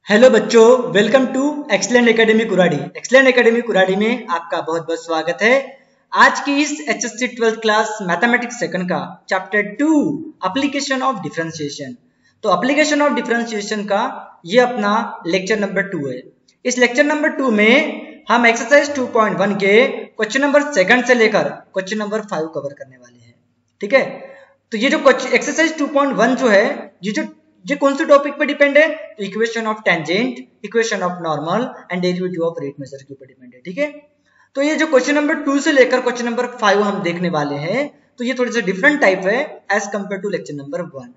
Hello बच्चों, welcome to excellent academy Kuradi. Excellent academy Kuradi में आपका बहुत बहुत स्वागत है। आज की इस HSC 12th class mathematics second का चैप्टर 2 एप्लीकेशन ऑफ डिफरेंशिएशन। तो एप्लीकेशन ऑफ डिफरेंशिएशन का ये अपना लेक्चर नंबर 2 है। इस लेक्चर नंबर 2 में हम एक्सरसाइज 2.1 के क्वेश्चन नंबर 2 से लेकर क्वेश्चन नंबर 5 कवर करने वाले हैं। ठीक है, तो ये जो एक्सरसाइज 2.1 जो है ये कौन से टॉपिक पे डिपेंड है? तो equation of tangent, equation of normal and derivative of rate measure के ऊपर डिपेंड है। ठीक है, तो ये जो क्वेश्चन नंबर 2 से लेकर क्वेश्चन नंबर 5 हम देखने वाले हैं, तो ये थोड़ी सी डिफरेंट टाइप है as compare to lecture number 1।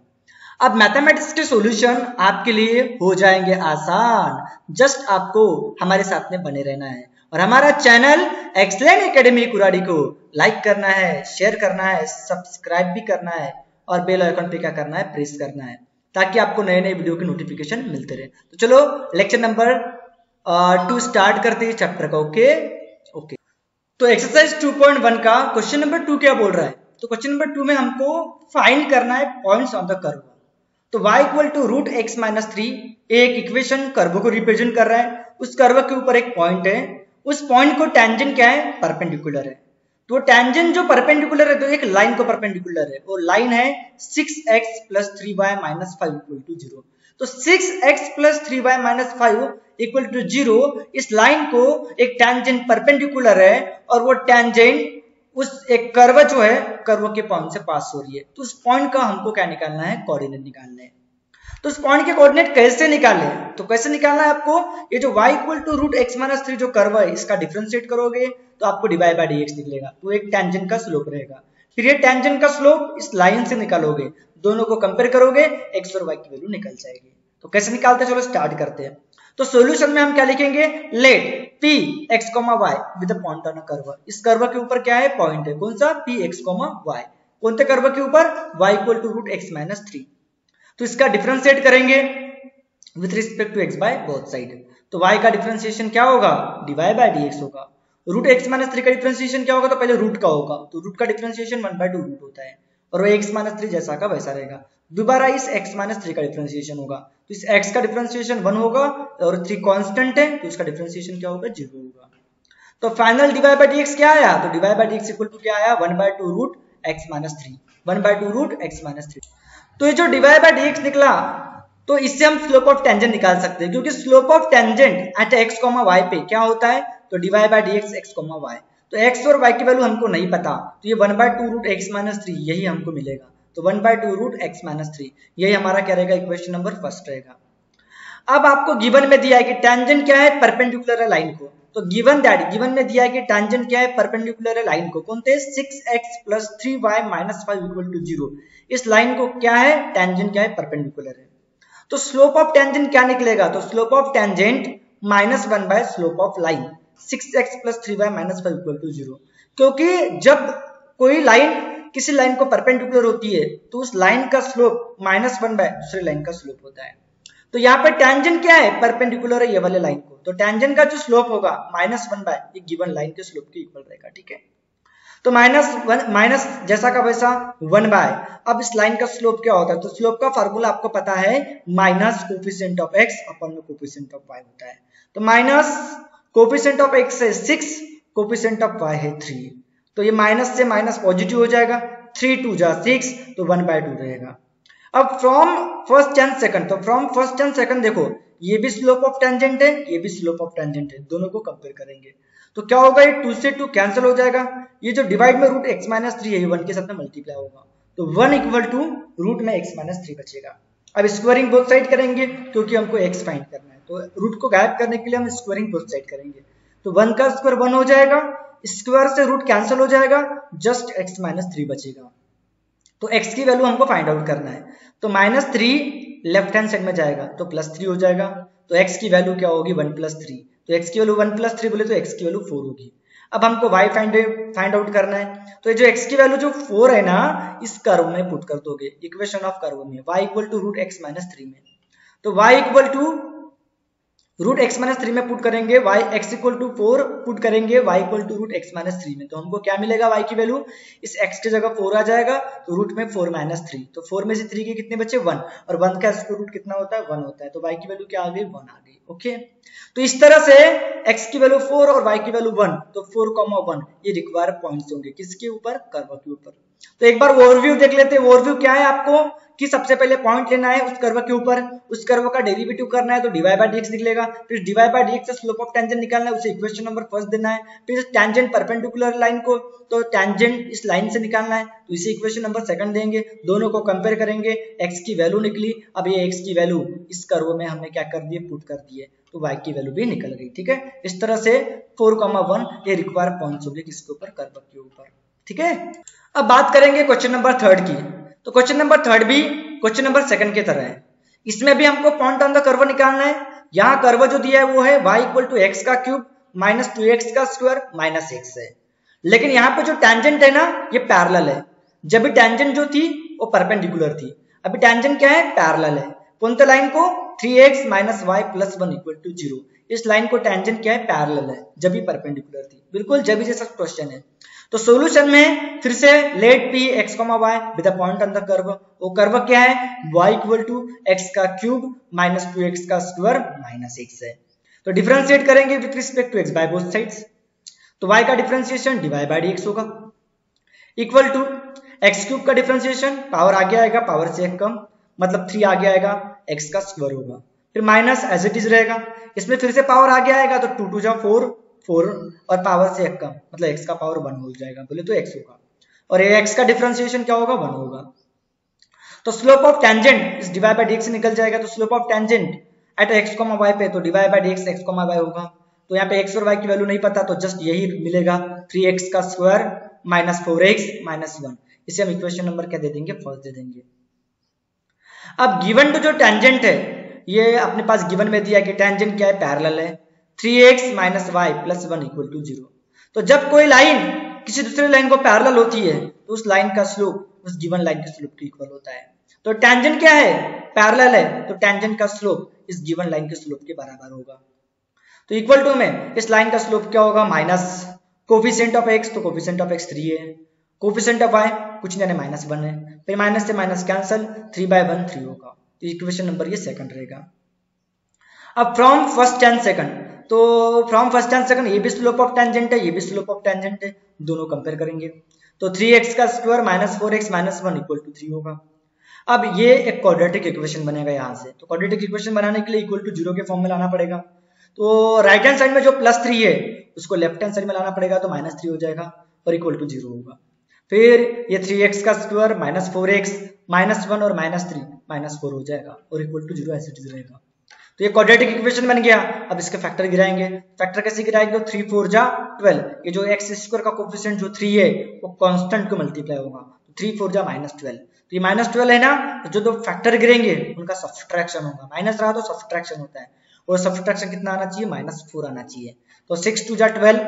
अब मैथमेटिक्स के सॉल्यूशन आपके लिए हो जाएंगे आसान, जस्ट आपको हमारे साथ में बने रहना है और हमारा चैनल एक्सलेंट एकेडमी कुराड़ी को लाइक करना है, शेयर करना है, सब्सक्राइब भी करना है और बेल आइकन पे क्या करना है, प्रेस करना है, ताकि आपको नए नए वीडियो के नोटिफिकेशन मिलते रहे। तो चलो लेक्चर नंबर 2 स्टार्ट करते हैं चैप्टर का। ओके, तो एक्सरसाइज 2.1 का क्वेश्चन नंबर 2 क्या बोल रहा है? तो क्वेश्चन नंबर 2 में हमको फाइंड करना है पॉइंट्स ऑन द कर्व। तो y equal to root x minus 3 एक इक्वेशन कर्व को रिप्रेजेंट कर रहा है। उस कर्व के ऊपर एक पॉइंट है, उस पॉइंट को टेंजेंट क्या है? परपेंडिकुलर है। तो टेंजेंट जो परपेंडिकुलर है तो एक लाइन को परपेंडिकुलर है, वो लाइन है 6x plus 3y minus 5 equal to 0। तो 6x plus 3y minus 5 equal to 0, इस लाइन को एक टेंजेंट परपेंडिकुलर है और वो टेंजेंट उस एक कर्व जो है कर्व के पॉइंट से पास हो रही है। तो उस पॉइंट का हमको क्या निकालना है? कोऑर्डिनेट निकालना है। तो उस पॉइंट के कोऑर्डिनेट कैसे निकाले? तो कैसे निकालना है आपको? ये जो y equal to root x minus 3 जो कर्व है इसका डिफरेंशिएट करोगे तो आपको dy बाय dx निकलेगा, तो एक टेंजेंट का स्लोप रहेगा। फिर ये टेंजेंट का स्लोप इस लाइन से निकालोगे, दोनों को कंपेयर करोगे, x और y की वैल्यू निकल जाएगी। तो कैसे निकालते हैं, चलो स्टार्ट करते हैं। तो सॉल्यूशन में हम क्या लिखेंगे? Let p x, y with a point on a curve. इस कर्व के ऊपर क्या है? पॉइंट है। कौन सा? p x, y। कौन से कर्व के ऊपर? y equal to root x minus 3। तो इसका डिफरेंशिएट करेंगे with respect to x by both side. तो y का डिफरेंशिएशन क्या होगा? dy बाय dx होगा। रूट एक्स माइनस 3 का डिफरेंशिएशन क्या होगा? तो पहले रूट का होगा, तो रूट का डिफरेंशिएशन 1/2 रूट होता है और वो x माइनस 3 जैसा का वैसा रहेगा। दोबारा इस x माइनस 3 का डिफरेंशिएशन होगा, तो इस x का डिफरेंशिएशन 1 होगा और 3 कांस्टेंट है तो इसका डिफरेंशिएशन क्या होगा? 0 होगा। तो फाइनल dy बाय dx क्या आया? तो dy by dx equal to क्या आया? 1/2 root x minus 3, 1/2 root x minus 3। तो ये जो dy बाय dx निकला, तो इससे हम स्लोप ऑफ टेंजेंट निकाल सकते हैं, क्योंकि slope of tangent at x, y पे क्या होता है? तो dy by dx x, y। तो x और y की वैल्यू हमको नहीं पता, तो ये 1/2 रूट x माइनस 3 यही हमको मिलेगा। तो 1/2 रूट x माइनस 3 यही हमारा क्या रहेगा? इक्वेशन नंबर फर्स्ट रहेगा। अब आपको गिवन में दिया है कि टेंजेंट क्या है? परपेंडिकुलर है लाइन को। तो गिवन में दिया है कि टेंजेंट क्या है? परपेंडिकुलर है लाइन को। कौन थे? 6x plus 3y minus 5 equal to 0। इस लाइन को क्या है? टेंजेंट क्या है? परपेंडिकुलर है। तो स्लोप ऑफ टेंजेंट क्या निकलेगा? तो slope of tangent minus 1 by slope of line 6x plus 3y minus 5 equal to 0। क्योंकि जब कोई लाइन किसी लाइन को परपेंडिकुलर होती है तो उस लाइन का स्लोप माइनस 1 बाय दूसरे लाइन का स्लोप होता है। तो यहाँ पे टेंजेंट क्या है? परपेंडिकुलर है ये वाले लाइन को, तो टेंजेंट का जो स्लोप होगा माइनस 1 बाय ये गिवन लाइन के स्लोप के इक्वल रहेगा। ठीक है, तो माइनस जैसा का वैसा 1 बाय, अब इस लाइन का स्लोप क्या होता है? तो स्लोप का फार्मूला आपको पता है, minus coefficient of x upon में कोफिशिएंट ऑफ y होता है। तो माइनस कोफिशिएंट ऑफ x है 6, कोफिशिएंट ऑफ y है 3, तो ये माइनस से माइनस पॉजिटिव हो जाएगा, 3 2 जा 6, तो 1/2 रहेगा। अब फ्रॉम फर्स्ट एंड सेकंड, तो फ्रॉम फर्स्ट एंड सेकंड देखो, ये भी स्लोप ऑफ टेंजेंट है, ये भी स्लोप ऑफ टेंजेंट है, दोनों को कंपेयर करेंगे तो क्या होगा? ये 2 से 2 कैंसिल हो जाएगा। ये जो डिवाइड में रूट एक्स माइनस 3 है ये 1 के साथ में मल्टीप्लाई होगा, तो 1 इक्वल टू रूट में x माइनस 3 बचेगा। अब स्क्वायरिंग बोथ साइड करेंगे क्योंकि हमको x फाइंड करना है, तो रूट को गायब करने के लिए हम स्क्वायरिंग बोथ साइड करेंगे। तो 1 का स्क्वायर 1 हो जाएगा, स्क्वायर से रूट कैंसिल हो जाएगा, जस्ट x माइनस 3 बचेगा। तो x की वैल्यू हमको फाइंड आउट करना है, तो माइनस 3 लेफ्ट हैंड साइड में जाएगा तो प्लस 3 हो जाएगा। तो x की वैल्यू क्या होगी? 1 प्लस 3। तो x की वैल्यू 1 प्लस 3 बोले तो x की वैल्यू 4 होगी। अब हमको y फाइंड आउट करना है, तो ये जो x की वैल्यू जो 4 है ना, इस कर्व में पुट कर दोगे, इक्वेशन ऑफ कर्व में y equal to root x minus 3 में। तो y equal to root x minus 3 में पुट करेंगे y x equal to 4 put करेंगे y equal to root x minus 3 में, तो हमको क्या मिलेगा y की वैल्यू, इस x की जगह 4 आ जाएगा तो रूट में 4 माइनस 3, तो 4 में से 3 के कितने बचे 1, और 1 का स्क्वायर रूट कितना होता है 1 होता है, तो y की वैल्यू क्या आ गई 1 आ गई। ओके, तो इस तरह से x की वैल्यू 4 और y की वैल्यू 1, तो 4, 1 ये रिक्वायर्ड पॉइंट्स होंगे किसके ऊपर, कर्व के ऊपर। तो एक बार ओवरव्यू देख लेते हैं। ओवरव्यू क्या है आपको कि सबसे पहले पॉइंट लेना है उस कर्व के ऊपर, उस कर्व का डेरिवेटिव करना है तो dy बाय dx निकलेगा, फिर dy बाय dx से स्लोप ऑफ टेंजेंट निकालना है, उसे इक्वेशन नंबर फर्स्ट देना है, फिर टेंजेंट परपेंडिकुलर लाइन को तो टेंजेंट इस लाइन से निकालना है तो इसे इक्वेशन नंबर सेकंड देंगे, दोनों को कंपेयर करेंगे, x की वैल्यू निकली, अब ये x की वैल्यू इस कर्व में हमने क्या कर दिए पुट कर दिए, तो y की वैल्यू भी निकल गई। ठीक है, इस तरह से 4, 1 ये रिक्वायर्ड पॉइंट्स होंगे किसके ऊपर, कर्व के ऊपर। ठीक है, अब बात करेंगे क्वेश्चन नंबर थर्ड की। तो क्वेश्चन नंबर थर्ड भी क्वेश्चन नंबर सेकंड की तरह है, इसमें भी हमको पॉइंट ऑन द कर्व निकालना है। यहाँ कर्व जो दिया है वो है y इक्वल टू एक्स का क्यूब माइनस 2x का स्क्वायर माइनस x है, लेकिन यहाँ पे जो टेंजेंट है ना ये पैरेलल है, जब भी टेंजेंट जो थी वो परपेंडिकुलर थी, अभी टेंजेंट क्या है पैरेलल है, कौन सा लाइन को 3x minus y plus 1 equal to 0, इस लाइन को टेंजेंट क्या है पैरेलल है, जब भी परपेंडिकुलर थी, बिल्कुल जब भी जैसा क्वेश्चन है। तो सॉल्यूशन में फिर से let p x, y with a point on the curve, वो कर्व क्या है y इक्वल टू x का क्यूब माइनस 2x का स्क्वायर माइनस x है। तो डिफरेंशिएट करेंगे with respect to x by both sides, तो y का डिफरेंशिएशन dy बाय dx होगा इक्वल टू x क्यूब का डिफरेंशिएशन पावर आगे आएगा, पावर से एक कम मतलब 3 आगे आएगा, x का स्क्वायर होगा, फिर माइनस एज इट इज रहेगा, इसमें फिर से पावर आगे आएगा तो 2 2 जा 4 4 और पावर से एक कम मतलब x का पावर 1 हो जाएगा, बोले तो x होगा, और ये x का डिफरेंशिएशन क्या होगा 1 होगा। तो स्लोप ऑफ टेंजेंट इस dy बाय dx से निकल जाएगा, तो slope of tangent at x, y पे तो dy by dx x, y होगा, तो यहाँ पे x और y की वैल्यू नहीं पता तो जस्ट यही मिलेगा 3x का स्क्वायर माइनस 4x माइनस 1, इसे हम इक्वेशन नंबर क्या दे देंगे फर्स्ट दे देंगे। अब गिवन टू जो टेंजेंट है ये अपने पास गिवन में दिया कि टेंजेंट क्या है पैरेलल है, 3x minus y plus 1 equal to 0, तो जब कोई लाइन किसी दूसरे लाइन को पैरेलल होती है तो उस लाइन का स्लोप उस गिवन लाइन के स्लोप के इक्वल होता है, तो टेंजेंट क्या है पैरेलल है तो टेंजेंट का स्लोप इस गिवन लाइन के स्लोप के बराबर होगा। तो इक्वल टू में इस लाइन का स्लोप क्या होगा माइनस कोफिशिएंट ऑफ x, तो कोफिशिएंट ऑफ x 3 है, कोफिशिएंट ऑफ y कुछ नहीं माइनस 1 है, फिर माइनस से माइनस कैंसल 3 बाय 1 3 होगा, तो इक्वेशन नंबर ये सेकंड रहेगा। अब फ्रॉम फर्स्ट एंड सेकंड, तो फ्रॉम फर्स्ट एंड सेकंड ये भी स्लोप ऑफ टेंजेंट है, ये भी स्लोप ऑफ टेंजेंट है, दोनों कंपेयर करेंगे तो 3x का square minus 4x minus 1 equal to 3 होगा। अब ये एक क्वाड्रेटिक इक्वेशन बनेगा यहाँ से, तो क्वाड्रेटिक इक्वेशन बनाने के लिए इक्वल टू 0 के फॉर्म में लाना पड़ेगा, तो राइट हैंड साइड में जो प्लस 3 है उसको लेफ्ट हैंड साइड में लाना पड़ेगा, तो माइनस 3 हो जाएगा और इक्वल टू 0 होगा, फिर ये 3x का स्क्वायर माइनस 4x माइनस 1 और माइनस 3 माइनस 4 हो जाएगा और इक्वल टू 0 ऐसे रहेगा। तो ये क्वाड्रेटिक इक्वेशन बन गया। अब इसके फैक्टर गिराएंगे, फैक्टर कैसे गिराएंगे, 3 4 जा 12, ये जो एक्स स्क्वायर का कोफिशिएंट जो 3 है वो कांस्टेंट को मल्टीप्लाई होगा, तो 3 4 जा माइनस 12, तो ये माइनस 12 है ना, तो जो दो फैक्टर गिरेंगे उनका सब्सट्रैक्शन होगा, माइनस रहा तो सब्सट्रैक्शन होता है, और सब्सट्रैक्शन कितना आना चाहिए माइनस 4 आना चाहिए, तो 6 2 जा 12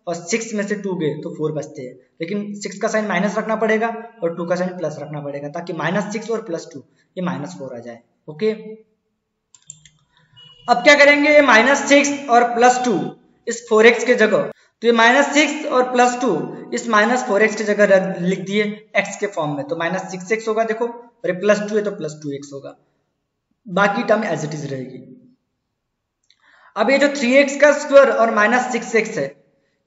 और 6 में से 2 गए तो 4 बचते हैं, लेकिन 6 का साइन माइनस रखना पड़ेगा और 2 का साइन प्लस रखना पड़ेगा ताकि माइनस 6 और प्लस 2 ये माइनस 4 आ जाए। ओके, अब क्या करेंगे, माइनस 6 और प्लस 2 इस 4x के जगह, तो ये माइनस 6 और प्लस 2 इस माइनस 4x की जगह लिख दिए x के फॉर्म में, तो माइनस 6x होगा देखो, और ये प्लस 2 है तो प्लस 2x होगा, बाकी टर्म एज इट इज रहेगी। अब ये जो 3x का स्क्वायर और माइनस 6x है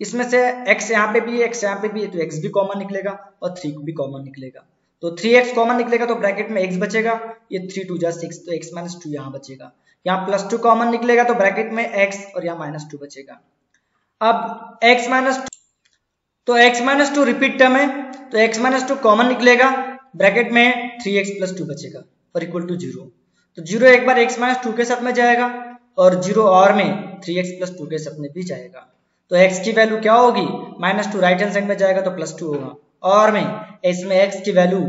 इसमें से x यहाँ पे भी है x यहाँ पे भी है, तो x भी कॉमन निकलेगा और 3 भी कॉमन निकलेगा, तो 3x कॉमन निकलेगा तो ब्रैकेट में x बचेगा, ये 3 2 जा 6 तो x माइनस 2 यहाँ बचेगा, यहाँ प्लस 2 कॉमन निकलेगा तो ब्रैकेट में x और यहाँ माइनस 2 बचेगा। अब x माइनस 2 तो x माइनस 2 रिपीट टर्म है तो x माइनस 2 कॉमन निकलेगा, ब्रैकेट में 3x प्लस 2 बचेगा और इक्वल टू 0, तो 0 एक बार x माइनस 2 के साथ में जाएगा और 0 और में 3x प्लस 2 के साथ में भी जाएगा, तो x की वैल्यू क्या होगी माइनस 2 राइट हैंड साइड में जाएगा तो प्लस 2 होगा, और में इसमें x की वैल्यू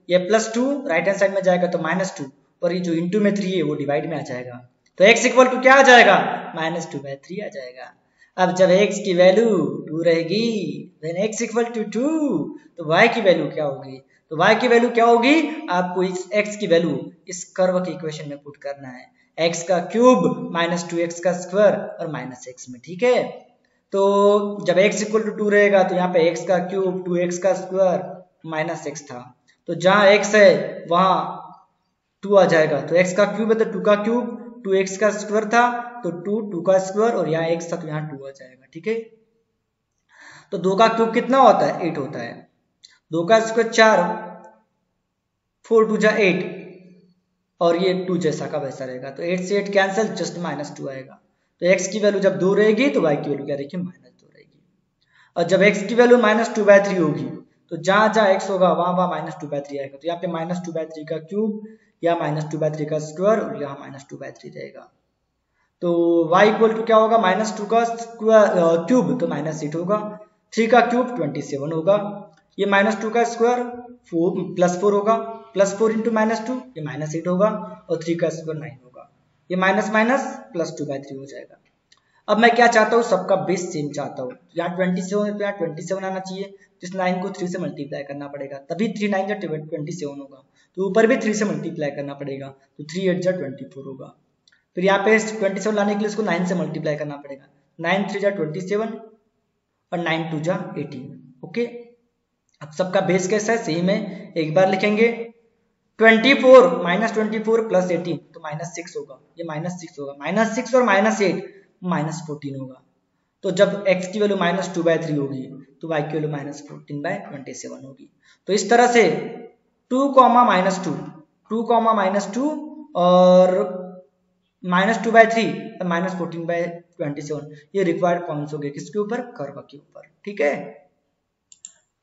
ये प्लस 2 राइट हैंड साइड में जाएगा तो माइनस 2 और ये जो इंटू में 3 है वो डिवाइड में आ जाएगा, तो x इक्वल टू क्या आ जाएगा माइनस 2/3 आ जाएगा। अब जब x की वैल्यू 2 रहेगी देन x इक्वल टू 2, तो y की वैल्यू क्या होगी, तो y की वैल्यू क्या होगी आपको इस x की वैल्यू इस कर्व के इक्वेशन में पुट करना है, एक्स का क्यूब माइनस 2x का स्क्वायर और माइनस x में, ठीक है। तो जब x इक्वल टू 2 रहेगा तो यहाँ पे x का क्यूब 2x का स्क्वायर माइनस x था, तो जहाँ x है वहां 2 आ जाएगा, तो x का क्यूब है तो 2 का क्यूब, 2x का स्क्वायर था तो 2 का स्क्वायर और यहाँ x था तो यहाँ 2 आ जाएगा, ठीक है। तो 2 का क्यूब कितना होता है? 8 होता है। 2 का स्क्वायर 4, 4 2 जा 8 और ये 2 जैसा का वैसा रहेगा, तो 8 से 8 कैंसिल, जस्ट -2 आएगा। तो x की वैल्यू जब 2 रहेगी तो y की वैल्यू क्या रहेगी? -2 रहेगी। और जब x की वैल्यू -2/3 होगी तो जहां जहां x होगा वहां वहां -2/3 आएगा, तो यहाँ पे -2/3 का क्यूब या -2/3 का स्क्वायर और यहाँ -2/3 रहेगा। तो y इक्वल टू क्या होगा? -2 का क्यूब तो -8 होगा, 3 का क्यूब 27 होगा, ये -2 का स्क्वायर +4 होगा, +4 इंटू -2 ये -8 होगा और 3 का स्क्वायर 9 होगा, ये माइनस माइनस +2/3 हो जाएगा। अब मैं क्या चाहता हूँ? सबका बेस सेम चाहता हूँ। यहाँ 27 है तो यहाँ 27 आना चाहिए, तो इस 9 को 3 से मल्टीप्लाई करना पड़ेगा, तभी 3 9 जा 27 होगा। तो ऊपर भी 3 से मल्टीप्लाई करना पड़ेगा, तो 3 8 जा 24 होगा। फिर यहाँ पे 27 लाने के लिए इसको 9 से मल्टीप्लाई करना पड़ेगा, 9 3 जा 27 और 9 2 जा 18। ओके, अब सबका बेस कैसा है? सेम है। एक बार लिखेंगे 24 -24 + 18 तो -6 होगा, ये -6 होगा, -6 और -8 -14 होगा। तो जब x की वैल्यू -2/3 होगी तो y की वैल्यू -14/27 होगी। तो इस तरह से 2, -2 2, -2 और -2/3 और -14/27 ये रिक्वायर्ड पॉइंट्स हो गए किसके ऊपर? कर्व के ऊपर, ठीक है।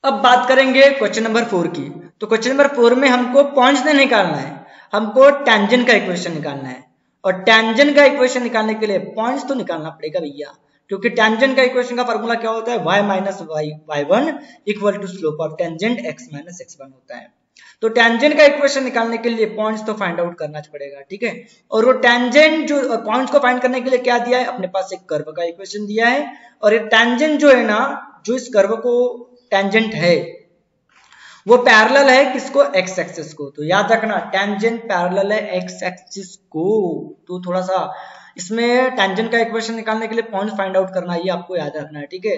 अब बात करेंगे क्वेश्चन नंबर 4 की। तो क्वेश्चन नंबर 4 में हमको पॉइंट्स नहीं निकालना है, हमको टेंजेंट का इक्वेशन निकालना है। और टेंजेंट का इक्वेशन निकालने के लिए पॉइंट्स तो निकालना पड़ेगा भैया, क्योंकि टेंजेंट का इक्वेशन का फार्मूला क्या होता है? y - y1 equal to slope of tangent x - x1 होता है। तो टेंजेंट का इक्वेशन निकालने के लिए पॉइंट्स तो फाइंड आउट करना पड़ेगा, ठीक है। और वो टेंजेंट जो पॉइंट्स को फाइंड करने के लिए क्या दिया है? अपने पास एक कर्व का इक्वेशन दिया है, और ये टेंजेंट जो है ना, जो इस कर्व को टेंजेंट है वो पैरेलल है किसको? x एक्सिस को। तो याद रखना टेंजेंट पैरेलल है x एक्सिस को। तो थोड़ा सा इसमें टेंजेंट का इक्वेशन निकालने के लिए पॉइंट फाइंड आउट करना, ये आपको याद रखना है, ठीक है।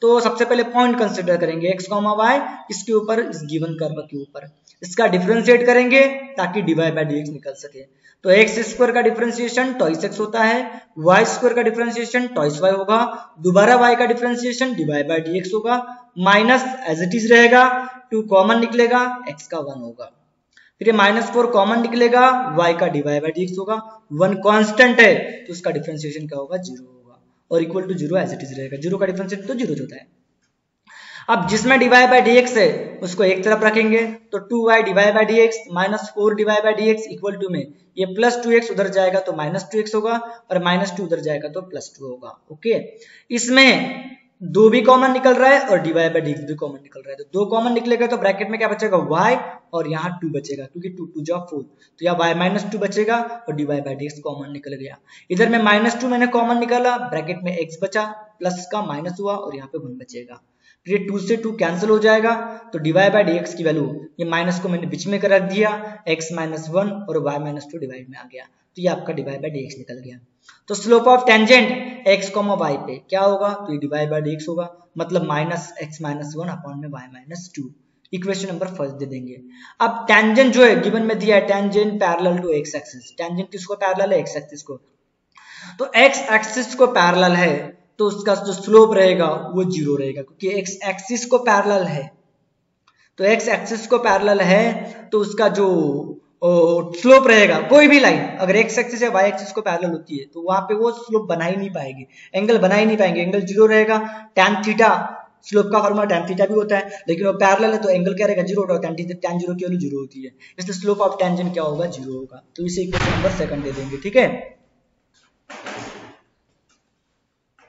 तो सबसे पहले पॉइंट कंसीडर करेंगे x, y इसके ऊपर, इस गिवन कर्व के ऊपर। इसका डिफरेंशिएट करेंगे ताकि dy/dx निकल सके। तो x² का डिफरेंशिएशन ट्वाइस x होता है, y² का डिफरेंशिएशन ट्वाइस y होगा, दोबारा y का डिफरेंशिएशन dy/dx होगा, माइनस एज इट इज रहेगा, 2 कॉमन निकलेगा, x का 1 होगा। फिर ये -4 कॉमन निकलेगा, y का dy/dx होगा, 1 कांस्टेंट है तो उसका डिफरेंशिएशन क्या होगा? 0 होगा, और equal to 0 as it is रहेगा। 0 का डिफरेंशिएशन तो 0 होता है। अब जिसमें dy/dx है उसको एक तरफ रखेंगे, तो 2y dy/dx -4 dy/dx equal to में ये +2x उधर जाएगा तो -2x होगा, और -2 उधर जाएगा तो +2 होगा। ओके, इसमें 2 भी कॉमन निकल रहा है और dy/dx भी कॉमन निकल रहा है, तो 2 कॉमन निकलेगा तो ब्रैकेट में क्या बचेगा? y, और यहाँ 2 बचेगा, क्योंकि 2 2 जा 4, तो यहाँ y - 2 बचेगा और dy/dx कॉमन निकल गया। इधर में -2 मैंने कॉमन निकाला, ब्रैकेट में x बचा, प्लस का माइनस हुआ और यहाँ पे 1 बचेगा। फिर 2 से 2 कैंसिल हो जाएगा, तो dy/dx की वैल्यू, ये माइनस को मैंने बीच में कर रख दिया, x - 1 और y - 2 डिवाइड में आ गया, तो ये आपका dy/dx निकल गया। तो slope of tangent x, y पे क्या होगा? तो ये dy/dx होगा, मतलब -x - 1 अपॉन में y - 2। इक्वेशन नंबर फर्स्ट दे देंगे। अब टेंजेंट जो है गिवन में दिया है, tangent parallel to x axis. Tangent किसको पैरेलल है? x एक्सिस को। तो x एक्सिस को पैरेलल है तो उसका जो स्लोप रहेगा वो 0 रहेगा, क्योंकि x एक्सिस को पैरेलल है। तो x एक्सिस को पैरेलल है तो उसका जो स्लोप रहेगा, कोई भी लाइन अगर x एक्सिस या y एक्सिस को पैरेलल होती है तो वहां पे वो स्लोप बना ही नहीं पाएगी, एंगल बना ही नहीं पाएंगे, एंगल 0 रहेगा। tan थीटा, स्लोप का फॉर्मूला tan थीटा भी होता है, लेकिन वो पैरेलल है तो एंगल क्या रहेगा? 0 होगा, tan 0 की वैल्यू 0 होती है, इसलिए स्लोप ऑफ टेंजेंट क्या होगा? 0 होगा। तो इसे इक्वेशन नंबर सेकंड दे देंगे, ठीक है।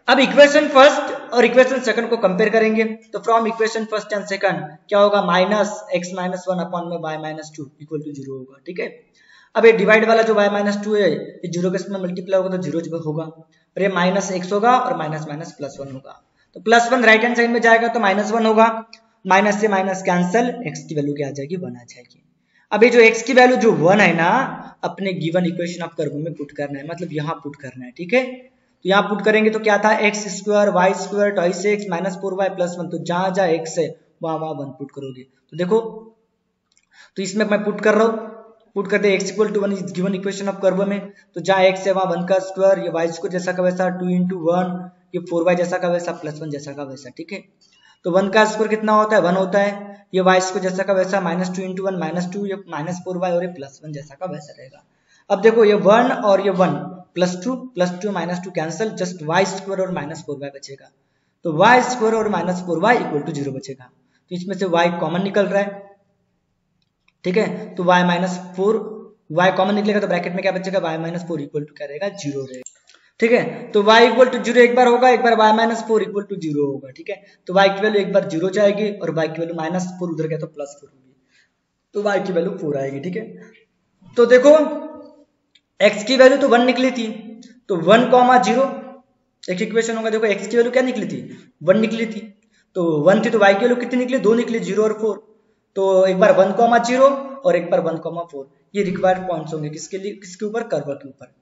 अब इक्वेशन फर्स्ट और इक्वेशन सेकंड को कंपेयर करेंगे, तो from equation first and second क्या होगा? -x - 1 अपॉन में y - 2 इक्वल टू 0 होगा, ठीक है। अब ये डिवाइड वाला जो y - 2 है ये 0 के साथ मल्टीप्लाई होगा तो 0 होगा, और ये -x होगा और माइनस +1 होगा, तो +1 राइट हैंड साइड में जाएगा तो -1 होगा, माइनस से माइनस कैंसिल, x की वैल्यू क्या आ जाएगी? 1 आ जाएगी। अब ये जो x की वैल्यू जो 1 है ना, अपने गिवन इक्वेशन ऑफ कर्व में पुट करना है, मतलब यहाँ पुट करना है। ठीक है, तो यहाँ पुट करेंगे तो क्या था, x square y square twice x minus 4y plus 1, तो जहां जहां एक्स है वहां 1 पुट करोगे। तो देखो, तो इसमें मैं पुट कर रहा हूँ, पुट करते x equal to 1 is given equation of curve में, तो जहां एक्स है वहां 1 का स्क्वायर, ये वाई स्क्वायर जैसा का वैसा 2 into 1, ये 4y जैसा का वैसा प्लस 1 जैसा का वैसा। ठीक है, तो 1 का स्क्वायर कितना होता है, 1 होता है, ये y स्क्वायर जैसा का वैसा माइनस 2 into 1 माइनस 2, ये माइनस 4y और ये प्लस 1 जैसा का वैसा रहेगा। अब देखो ये 1 और ये 1 plus 2 minus 2 cancel, just y square और माइनस 4y बचेगा, तो y स्क्वायर और माइनस 4y इक्वल टू 0 बचेगा। तो इसमें से y कॉमन निकल रहा है। ठीक है, तो y माइनस 4, y कॉमन निकलेगा तो ब्रैकेट में क्या बचेगा, y माइनस 4 इक्वल टू क्या रहेगा, 0 रहेगा। ठीक है, तो y इक्वल टू 0 एक बार होगा, एक बार y माइनस 4 इक्वल टू 0 होगा। ठीक है, तो y की वैल्यू एक बार 0 जाएगी और y की वैल्यू माइनस 4 उधर गया तो प्लस 4 होगी, तो y की वैल्यू 4 आएगी। ठीक है, तो देखो x की वैल्यू तो 1 निकली थी, तो 1,0 एक इक्वेशन होगा। देखो x की वैल्यू क्या निकली थी, 1 निकली थी, तो 1 थी, तो y की वैल्यू कितनी निकली, 2 निकली, 0 और 4, तो एक बार 1,0 और एक बार 1,4, ये रिक्वायर्ड पॉइंट्स होंगे किसके लिए, किसके ऊपर, कर्व के ऊपर।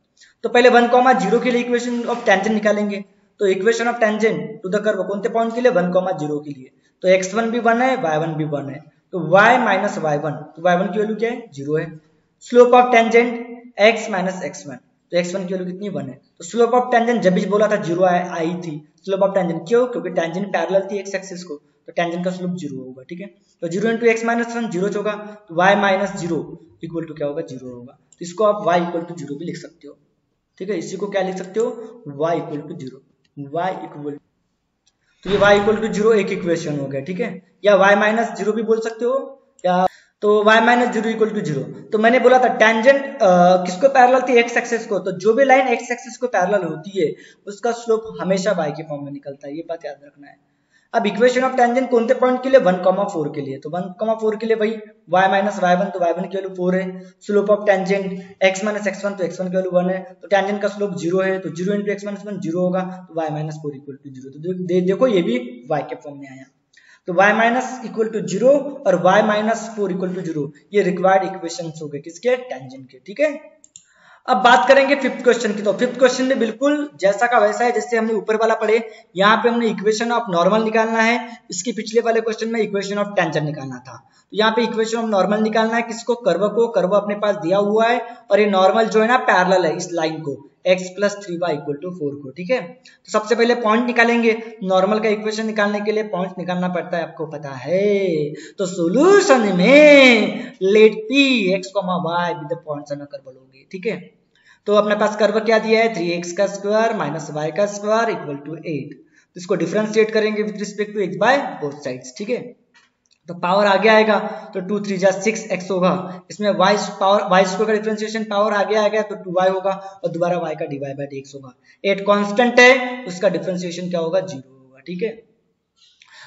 तो पहले 1,0 के लिए इक्वेशन ऑफ टेंजेंट निकालेंगे, तो equation of tangent to the curve कौन से पॉइंट के लिए, 1,0 के लिए, तो x1 भी 1 है, y1 भी 1 है, तो y माइनस y1, तो y1 की वैल्यू क्या है, 0 है। Slope of tangent x minus x1, तो x1 की वैल्यू कितनी, 1 है। तो स्लोप ऑफ टेंजेंट जब भी बोला था 0 आई थी स्लोप ऑफ टेंजेंट, क्यों, क्योंकि टेंजेंट पैरेलल थी x एक्सिस को, तो टेंजेंट का स्लोप 0 होगा। ठीक है, तो 0 into x माइनस 1 0 होगा, तो y माइनस 0 इक्वल टू क्या होगा, 0 होगा। तो इसको आप y इक्वल टू 0 भी लिख सकते हो। ठीक है, इसी को क्या लिख सकते हो, y equal to 0, y equal, तो ये y इक्वल टू 0 एक इक्वेशन हो गया। ठीक है, या y माइनस 0 भी बोल सकते हो, या तो y माइनस 0 इक्वल टू 0। तो मैंने बोला था टेंजेंट किसको पैरेलल थी, x एक्सिस को, तो जो भी लाइन x एक्सिस को पैरेलल होती है उसका स्लोप हमेशा y के फॉर्म में निकलता है, ये बात याद रखना है। अब इक्वेशन ऑफ टेंजेंट कौन से पॉइंट के लिए, 1,4 के लिए, तो 1,4 के लिए भाई y माइनस y1, तो y1 की वैल्यू 4 है। Slope of tangent x minus x1, तो x1 की वैल्यू 1 है, तो टेंजेंट का स्लोप 0 है, तो 0 into x माइनस 1 0 होगा, तो y माइनस 4 इक्वल टू 0। तो देखो ये भी y के फॉर्म में आया, तो y माइनस इक्वल टू 0 और y माइनस 4 इक्वल टू 0, ये रिक्वायर्ड इक्वेशंस हो गए किसके, टेंजेंट के। ठीक है, अब बात करेंगे फिफ्थ क्वेश्चन की। तो फिफ्थ क्वेश्चन में बिल्कुल जैसा का वैसा है जैसे हमने ऊपर वाला पढ़े, यहाँ पे हमने इक्वेशन ऑफ नॉर्मल निकालना है, इसके पिछले वाले क्वेश्चन में इक्वेशन ऑफ टेंजेंट निकालना था, तो यहाँ पे इक्वेशन ऑफ नॉर्मल निकालना है, किसको, कर्व को, कर्व अपने पास दिया हुआ है और ये नॉर्मल जो है ना पैरेलल है इस लाइन को, x plus 3y equal to 4 को। ठीक है, तो सबसे पहले पॉइंट निकालेंगे, नॉर्मल का इक्वेशन निकालने के लिए पॉइंट निकालना पड़ता है, आपको पता है। तो सोल्यूशन में let p x, y with the points on a curve लोगे। ठीक है, तो अपने पास कर्व क्या दिया है, 3x का स्क्वायर माइनस y का स्क्वायर इक्वल टू 8, तो इसको डिफरेंशिएट करेंगे with respect to x by both sides. ठीक है, तो पावर आगे आएगा तो 2 3 जा 6x होगा, इसमें y पावर y स्क्वायर का डिफरेंशिएशन पावर आगे आएगा तो 2y होगा और दोबारा y का dy बाय dx होगा। 8 कांस्टेंट है, उसका डिफरेंशिएशन क्या होगा, 0 होगा। ठीक है,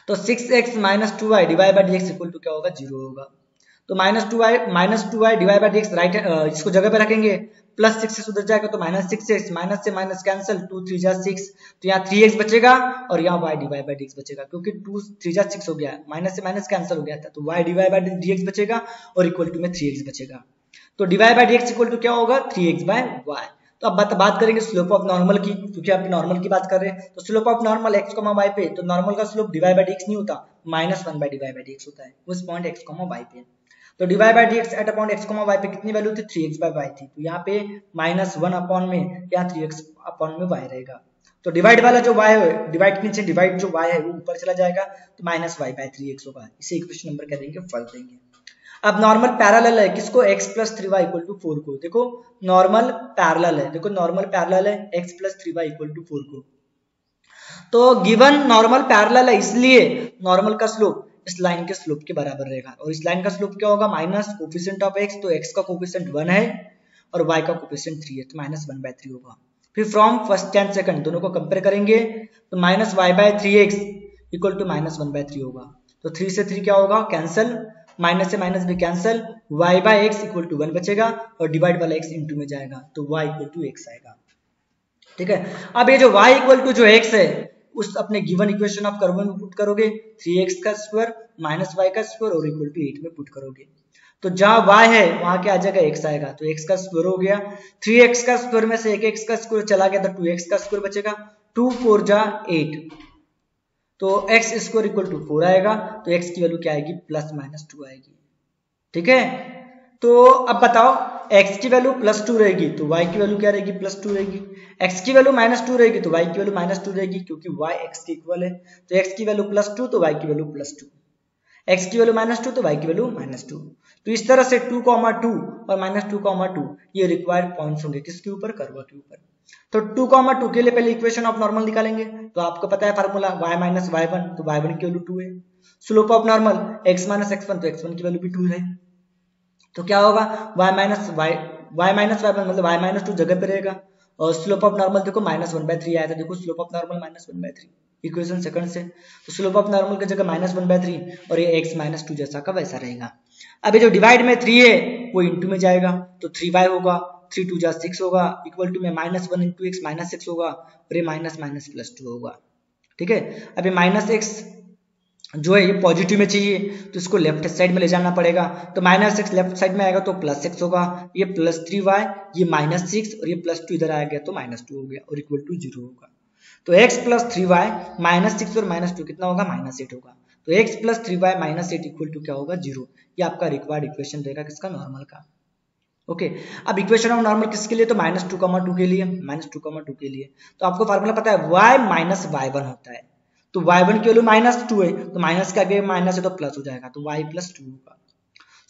तो 6x minus 2y divide by dx equal to क्या होगा, 0 होगा। तो minus 2y divide by dx right, इसको जगह पे रखेंगे, प्लस 6 उधर जाएगा तो माइनस 6x, माइनस से माइनस कैंसिल, 2 3 जा 6, तो यहाँ 3x बचेगा और यहाँ y डिवाइड बाय dx बचेगा, क्योंकि 2 3 जा 6 हो गया, माइनस से माइनस कैंसिल हो गया था, तो y डिवाइड बाय dx बचेगा और इक्वल टू में 3x बचेगा, तो divide by dx equal to क्या होगा, 3x बाय y। तो अब बात करेंगे स्लोप ऑफ नॉर्मल की, क्योंकि आप नॉर्मल की बात कर रहे हैं, तो slope of normal x, y पे, तो नॉर्मल का स्लोप डिवाइड बाय dx नहीं होता, minus 1 by divide by dx होता है उस पॉइंट x, y पे। तो divide by dx at upon x, y पे कितनी वैल्यू थी, 3x बाय y थी, तो यहाँ पे माइनस 1 अपॉन में यहाँ 3x अपॉन में y रहेगा। तो डिवाइड वाला जो y है, डिवाइड के नीचे डिवाइड जो y है वो ऊपर चला जाएगा, तो माइनस y बाय 3x होगा, इसे इक्वेशन नंबर क्या देंगे, 5 देंगे। अब नॉर्मल पैरेलल है, किसको, x plus 3y equal to 4 को, देखो नॉर्मल पैरेलल है, देखो नॉर्मल पैरेलल है x plus 3y equal to 4 को, तो गिवन नॉर्मल पैरेलल है इसलिए नॉर्मल का स्लोप इस लाइन के स्लोप के बराबर रहेगा, और इस लाइन का स्लोप क्या होगा, माइनस कोफिशिएंट ऑफ x, तो x का कोफिशिएंट 1 है और y का कोफिशिएंट 3 है, तो माइनस 1 बाय 3 होगा। फिर फ्रॉम फर्स्ट एंड सेकंड दोनों को कंपेयर करेंगे, तो minus y by 3x equal to minus 1 by 3 होगा, तो 3 से 3 क्या होगा, कैंसिल, माइनस से माइनस भी cancel, y by x equal to 1 बचेगा और डिवाइड वाला x इनटू में जाएगा, तो y इक्वल टू x आएगा। ठीक है, अब ये जो y इक्वल टू जो x है उस अपने गिवन इक्वेशन ऑफ कर्व में पुट करोगे, 3x का स्क्वायर माइनस y का स्क्वायर और इक्वल टू 8 में पुट करोगे, तो जहां y है वहां क्या आ जाएगा x आएगा, तो x का स्क्वायर हो गया। 3x का स्क्वायर में से एक x का स्क्वायर चला गया तो 2x का स्क्वायर बचेगा। 2 4 जा 8, तो x स्क्वायर इक्वल टू 4 आएगा। तो x की वैल्यू क्या आएगी, प्लस माइनस 2 आएगी। ठीक है, तो अब बताओ x की वैल्यू प्लस 2 रहेगी तो y की वैल्यू क्या रहेगी, प्लस 2 रहेगी। x की वैल्यू माइनस 2 रहेगी तो y की वैल्यू माइनस 2 रहेगी, क्योंकि y x के इक्वल है। तो x की वैल्यू प्लस 2 तो y की वैल्यू प्लस 2, x की वैल्यू माइनस 2 तो y की वैल्यू माइनस 2। तो इस तरह से 2, 2 और माइनस 2, 2 ये रिक्वायर्ड पॉइंट्स होंगे किसके ऊपर, कर्व के ऊपर। तो 2, 2 के लिए पहले इक्वेशन ऑफ नॉर्मल निकालेंगे। तो आपको पता है फार्मूला y माइनस y1, तो y1 की वैल्यू 2 है। Slope of normal x minus x1, तो x1 की वैल्यू भी 2 है। तो क्या होगा, y माइनस y1 मतलब y माइनस 2 जगह पे रहेगा। और स्लोप ऑफ नॉर्मल देखो -1/3 आया था, देखो slope of normal -1/3 equation second से। तो स्लोप ऑफ नॉर्मल की जगह -1/3 और ये x माइनस 2 जैसा का वैसा रहेगा। अब ये जो डिवाइड में 3 है वो इंटू में जाएगा, तो 3y होगा, 3 2 जा 6 होगा, इक्वल टू में -1 इंटू एक्स -6 होगा, और ये माइनस माइनस प्लस 2 होगा। ठीक है, अब ये माइनस एक्स जो है ये पॉजिटिव में चाहिए तो इसको लेफ्ट साइड में ले जाना पड़ेगा। तो -6 लेफ्ट साइड में आएगा तो +6 होगा, ये +3y, ये -6 और ये +2 इधर आ गया तो -2 हो गया और इक्वल टू 0 होगा। तो x + 3y -6 और -2 कितना होगा, -8 होगा। तो x + 3y -8 इक्वल टू क्या होगा, 0। ये आपका रिक्वायर्ड इक्वेशन रहेगा किसका, नॉर्मल का। ओके, अब इक्वेशन ऑफ नॉर्मल किसके लिए, तो -2, 2 के लिए, -2, 2 के लिए। तो आपको फार्मूला पता है y माइनस y1 होता है। तो y1 की वैल्यू -2 है, तो माइनस के आगे माइनस है तो प्लस हो जाएगा, तो y + 2 होगा।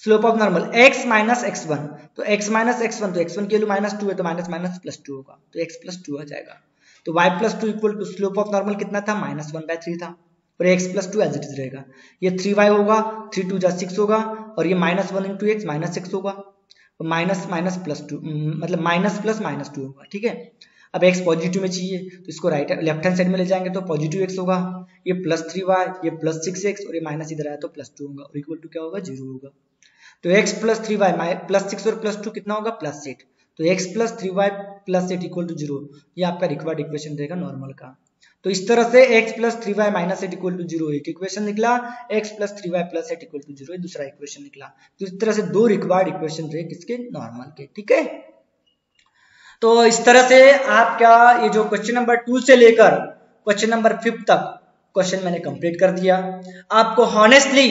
Slope of normal x minus x1, तो x माइनस x1, तो x1 की वैल्यू -2 है तो माइनस माइनस +2 होगा, तो x + 2 आ जाएगा। तो y + 2 equal to slope of normal कितना था, -1/3 था, और x + 2 एज इट इज रहेगा। ये 3y होगा, 3 2 जा 6 होगा, और ये -1 इंटू एक्स -6 होगा, माइनस माइनस प्लस 2 मतलब माइनस प्लस -2 होगा। ठीक है, अब x पॉजिटिव में चाहिए तो इसको राइट लेफ्ट हैंड साइड में ले जाएंगे तो पॉजिटिव x होगा, ये +3y, ये +6x और ये माइनस इधर आया तो +2 होगा और इक्वल टू क्या होगा, 0 होगा। तो x + 3y +6 और +2 कितना होगा, +8। तो x + 3y +8 इक्वल टू 0, ये आपका रिक्वायर्ड इक्वेशन रहेगा नॉर्मल का। तो इस तरह से x + 3y -8 इक्वल टू 0 एक इक्वेशन निकला, x + 3y +8 इक्वल टू 0 दूसरा इक्वेशन निकला। तो इस तरह से दो रिक्वायर्ड इक्वेशन रहे किसके, नॉर्मल के। ठीक है, तो इस तरह से आपका ये जो क्वेश्चन नंबर 2 से लेकर क्वेश्चन नंबर 5 तक क्वेश्चन मैंने कंप्लीट कर दिया। आपको हॉनेस्टली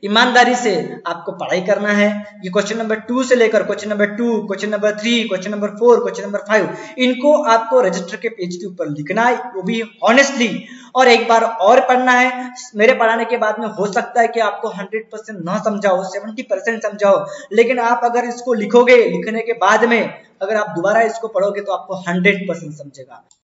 ईमानदारी से आपको पढ़ाई करना है। ये क्वेश्चन नंबर 2 से लेकर question number 2, question number 3, question number 4, question number 5 इनको आपको रजिस्टर के पेज के ऊपर लिखना है, वो भी हॉनेस्टली, और एक बार और पढ़ना है। मेरे पढ़ाने के बाद में हो सकता है कि आपको 100% ना समझाओ, 70% समझाओ, लेकिन आप अगर इसको लिखोगे, लिखने के बाद में अगर आप दोबारा इसको पढ़ोगे तो आपको 100% समझेगा।